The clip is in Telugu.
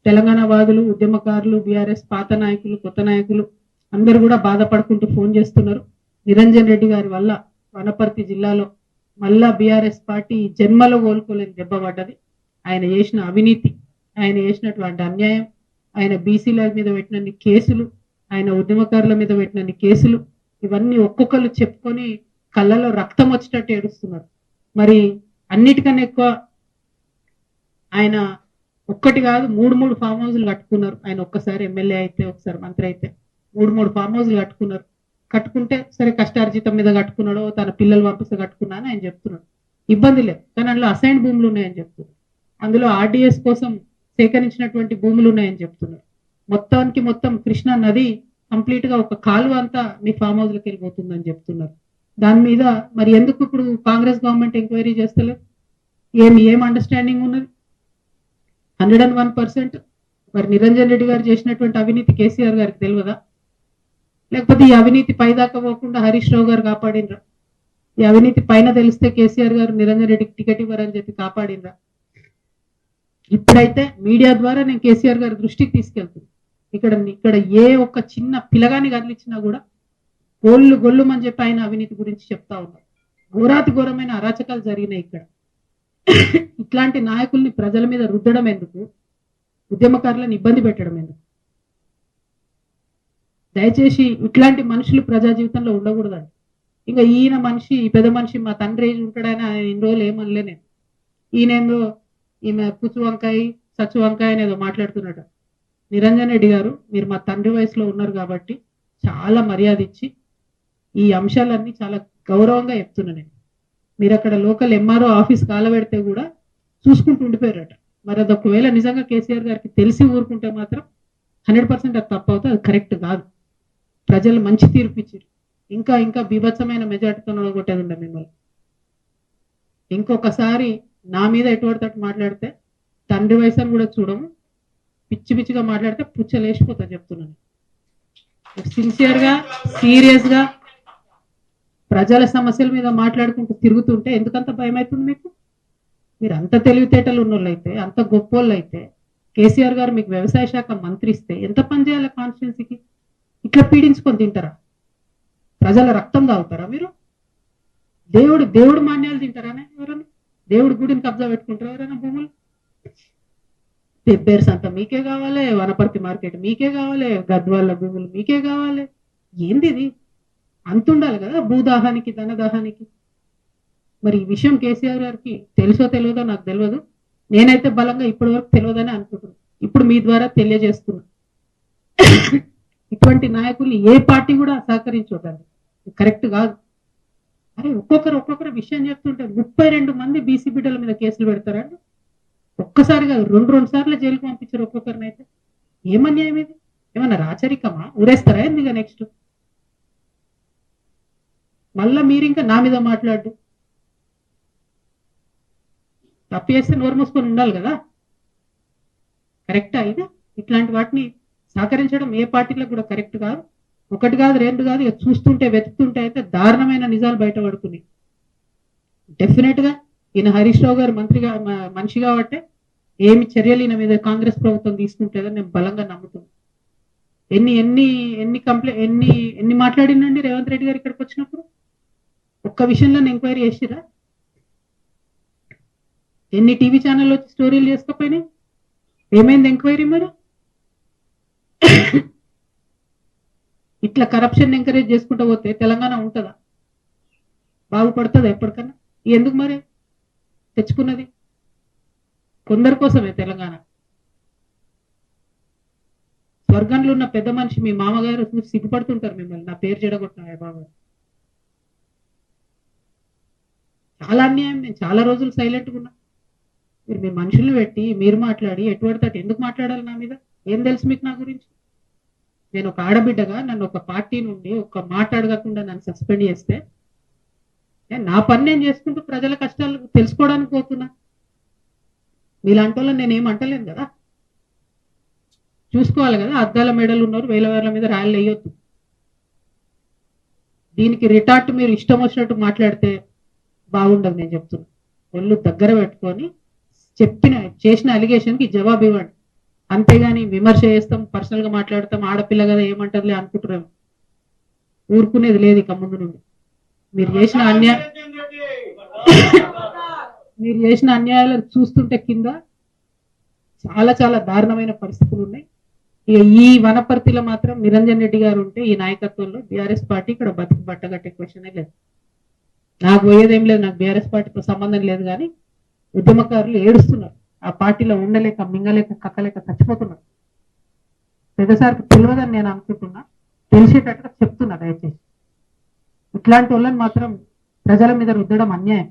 తెలంగాణ వాదులు, ఉద్యమకారులు, బీఆర్ఎస్ పాత నాయకులు, కొత్త నాయకులు అందరూ కూడా బాధపడుకుంటూ ఫోన్ చేస్తున్నారు. నిరంజన్ రెడ్డి గారి వల్ల వనపర్తి జిల్లాలో మళ్ళా బీఆర్ఎస్ పార్టీ జన్మలో కోలుకోలేని దెబ్బ పడ్డది. ఆయన చేసిన అవినీతి, ఆయన చేసినటువంటి అన్యాయం, ఆయన బీసీల మీద పెట్టినన్ని కేసులు, ఆయన ఉద్యమకారుల మీద పెట్టినన్ని కేసులు, ఇవన్నీ ఒక్కొక్కరు చెప్పుకొని కళ్ళలో రక్తం వచ్చేటట్టు ఏడుస్తున్నారు. మరి అన్నిటికన్నా ఎక్కువ ఆయన ఒక్కటి కాదు 3 ఫామ్ హౌస్లు కట్టుకున్నారు. ఆయన ఒక్కసారి ఎమ్మెల్యే అయితే, ఒకసారి మంత్రి అయితే 3 ఫామ్ హౌస్లు కట్టుకున్నారు. కట్టుకుంటే సరే కష్టార్జితం మీద కట్టుకున్నాడో, తన పిల్లలు పంపిస్తే కట్టుకున్నా అని ఆయన చెప్తున్నాడు. ఇబ్బంది లేదు, కానీ అందులో అసైన్ భూములు ఉన్నాయని చెప్తున్నారు. అందులో ఆర్డీఎస్ కోసం సేకరించినటువంటి భూములు ఉన్నాయని చెప్తున్నారు. మొత్తానికి మొత్తం కృష్ణా నది కంప్లీట్ గా ఒక కాలువ అంతా మీ ఫామ్ హౌస్ లకి వెళ్ళిపోతుందని చెప్తున్నారు. దాని మీద మరి ఎందుకు ఇప్పుడు కాంగ్రెస్ గవర్నమెంట్ ఎంక్వైరీ చేస్తలేదు? ఏం అండర్స్టాండింగ్ ఉన్నది? 101%. మరి నిరంజన్ రెడ్డి గారు చేసినటువంటి అవినీతి కేసీఆర్ గారికి తెలియదా? లేకపోతే ఈ అవినీతి పైదాకా పోకుండా హరీష్ రావు గారు కాపాడినరా? ఈ అవినీతి పైన తెలిస్తే కేసీఆర్ గారు నిరంజన్ రెడ్డికి టికెట్ ఇవ్వరని చెప్పి కాపాడినరా? ఇప్పుడైతే మీడియా ద్వారా నేను కేసీఆర్ గారి దృష్టికి తీసుకెళ్తున్నాను. ఇక్కడ ఏ ఒక్క చిన్న పిల్లగాని కదిలిచ్చినా కూడా గొల్లు అని చెప్పి ఆయన అవినీతి గురించి చెప్తా ఉన్నారు. ఘోరాతి ఘోరమైన అరాచకాలు జరిగినాయి ఇక్కడ. ఇట్లాంటి నాయకుల్ని ప్రజల మీద రుద్దడం ఎందుకు? ఉద్యమకారులను ఇబ్బంది పెట్టడం ఎందుకు? దయచేసి ఇట్లాంటి మనుషులు ప్రజా జీవితంలో ఉండకూడదండి. ఇంకా ఈయన మనిషి, ఈ పెద్ద మనిషి మా తండ్రి ఏజ్ ఉంటాడని ఆయన ఇన్ని రోజులు ఏమనలే నేను. ఈయనేందో ఈమె పుచ్చు వంకాయ సచ్చు వంకాయ అనేదో మాట్లాడుతున్నట్టు. నిరంజన్ రెడ్డి గారు, మీరు మా తండ్రి వయసులో ఉన్నారు కాబట్టి చాలా మర్యాద ఇచ్చి ఈ అంశాలన్నీ చాలా గౌరవంగా చెప్తున్నా నేను. మీరు అక్కడ లోకల్ ఎంఆర్ఓ ఆఫీస్ కాలబెడితే కూడా చూసుకుంటూ ఉండిపోయారట. మరి అది ఒకవేళ నిజంగా కేసీఆర్ గారికి తెలిసి ఊరుకుంటే మాత్రం 100% అది తప్పు అవుతుంది, అది కరెక్ట్ కాదు. ప్రజలు మంచి తీర్పు ఇచ్చారు. ఇంకా బీభత్సమైన మెజార్టీతో కొట్టేది ఉండే మిమ్మల్ని. ఇంకొకసారి నా మీద ఎటువంటి మాట్లాడితే తండ్రి వయసు అని కూడా చూడము, పిచ్చిగా మాట్లాడితే పుచ్చలేసిపోతా చెప్తున్నాను. సిన్సియర్గా, సీరియస్గా ప్రజల సమస్యల మీద మాట్లాడుకుంటూ తిరుగుతుంటే ఎందుకంత భయం అవుతుంది మీకు? మీరు అంత తెలివితేటలు ఉన్నోళ్ళు అయితే, అంత గొప్పోళ్ళు అయితే, కేసీఆర్ గారు మీకు వ్యవసాయ శాఖ మంత్రి ఇస్తే ఎంత పని చేయాలి కాన్స్టిట్యున్సీకి? ఇట్లా పీడించుకొని తింటారా? ప్రజల రక్తం తాగుతారా మీరు? దేవుడు మాన్యాలు తింటారానే ఎవరైనా? దేవుడి గుడిని కబ్జా పెట్టుకుంటారా ఎవరైనా భూములు? పెబ్బేర్స్ అంతా మీకే కావాలి, వనపర్తి మార్కెట్ మీకే కావాలి, గద్వాళ్ళ భూములు మీకే కావాలి. ఏంది ఇది? అంతుండాలి కదా భూదాహానికి, ధనదాహానికి. మరి ఈ విషయం కేసీఆర్ గారికి తెలుసో తెలియదో నాకు తెలియదు. నేనైతే బలంగా ఇప్పటి వరకు తెలియదని అనుకుంటున్నాను. ఇప్పుడు మీ ద్వారా తెలియజేస్తున్నా, ఇటువంటి నాయకుల్ని ఏ పార్టీ కూడా సహకరించొద్దండి, కరెక్ట్ కాదు. అరే ఒక్కొక్కరు విషయం చెప్తుంటే 32 మంది బీసీ బిడ్డల మీద కేసులు పెడతారండి. ఒక్కసారి కాదు, 2 సార్లు జైలుకు పంపించారు ఒక్కొక్కరిని. అయితే ఏమన్యాయం ఇది? ఏమన్నా రాచరికమా? ఊరేస్తారా ఎందుకు? నెక్స్ట్ మళ్ళా మీరు ఇంకా నా మీద మాట్లాడు. తప్పు చేస్తే నోరు మూసుకొని ఉండాలి కదా, కరెక్టా ఇది? ఇట్లాంటి వాటిని సహకరించడం ఏ పార్టీలకు కూడా కరెక్ట్ కాదు. ఒకటి కాదు, 2 కాదు, ఇక చూస్తుంటే వెతుకుతుంటే అయితే దారుణమైన నిజాలు బయటపడుతున్నాయి. డెఫినెట్ గా ఈయన హరీష్ రావు గారు మనిషి కాబట్టి ఏమి చర్యలు ఈయన మీద కాంగ్రెస్ ప్రభుత్వం తీసుకుంటుందని నేను బలంగా నమ్ముతున్నాను. ఎన్ని మాట్లాడినండి రేవంత్ రెడ్డి గారు ఇక్కడికి వచ్చినప్పుడు? ఒక్క విషయంలో ఎంక్వైరీ చేసిరా? ఎన్ని టీవీ ఛానల్ వచ్చి స్టోరీలు చేసుకోపోయినాయి? ఏమైంది ఎంక్వైరీ? మరి ఇట్లా కరప్షన్ ఎంకరేజ్ చేసుకుంటూ పోతే తెలంగాణ ఉంటుందా? బాగుపడుతుందా ఎప్పటికన్నా? ఎందుకు మరి తెచ్చుకున్నది? కొందరి కోసమే తెలంగాణ. స్వర్గంలో ఉన్న పెద్ద మనిషి మీ మామగారు చూసి సిగ్గుపడుతుంటారు మిమ్మల్ని, నా పేరు చెడగొట్టినా బాబు. చాలా అన్యాయం. నేను చాలా రోజులు సైలెంట్గా ఉన్నా. మీరు మీ మనుషుల్ని పెట్టి మీరు మాట్లాడి ఎటువంటి ఎందుకు మాట్లాడాలి నా మీద? ఏం తెలుసు మీకు నా గురించి? నేను ఒక ఆడబిడ్డగా నన్ను ఒక పార్టీ నుండి ఒక మాట అడగకుండా నన్ను సస్పెండ్ చేస్తే నా పని నేను చేసుకుంటూ ప్రజల కష్టాలు తెలుసుకోవడానికి పోతున్నా. మీలాంటి వాళ్ళని నేను ఏమంటలేను కదా, చూసుకోవాలి కదా. అద్దాల మెడలు ఉన్నారు, వేల మీద రాయలు వేయొద్దు. దీనికి రిటార్ట్ మీరు ఇష్టం వచ్చినట్టు మాట్లాడితే బాగుండదు. నేను చెప్తున్నా, ఒళ్ళు దగ్గర పెట్టుకొని చేసిన అలిగేషన్కి జవాబు ఇవ్వండి. అంతేగాని విమర్శ చేస్తాం, పర్సనల్ గా మాట్లాడతాం, ఆడపిల్ల కదా ఏమంటదిలే అనుకుంటున్నాం. ఊరుకునేది లేదు ఇక ముందు నుండి. మీరు చేసిన అన్యాయం మీరు చేసిన అన్యాయాలు చూస్తుంటే కింద చాలా చాలా దారుణమైన పరిస్థితులు ఉన్నాయి. ఇక ఈ వనపర్తిలో మాత్రం నిరంజన్ రెడ్డి గారు ఉంటే ఈ నాయకత్వంలో బీఆర్ఎస్ పార్టీ ఇక్కడ బతికి బట్టగట్టే క్వశ్చనే లేదు. నాకు పోయేదేం లేదు, నాకు బీఆర్ఎస్ పార్టీతో సంబంధం లేదు. కానీ ఉద్యమకారులు ఏడుస్తున్నారు, ఆ పార్టీలో ఉండలేక మింగలేక కక్కలేక చచ్చిపోతున్నారు. పెద్దసారికి తెలియదని నేను అనుకుంటున్నా, తెలిసేటట్టుగా చెప్తున్నా. దయచేసి ఇట్లాంటి వాళ్ళని మాత్రం ప్రజల మీద రుద్దడం అన్యాయం.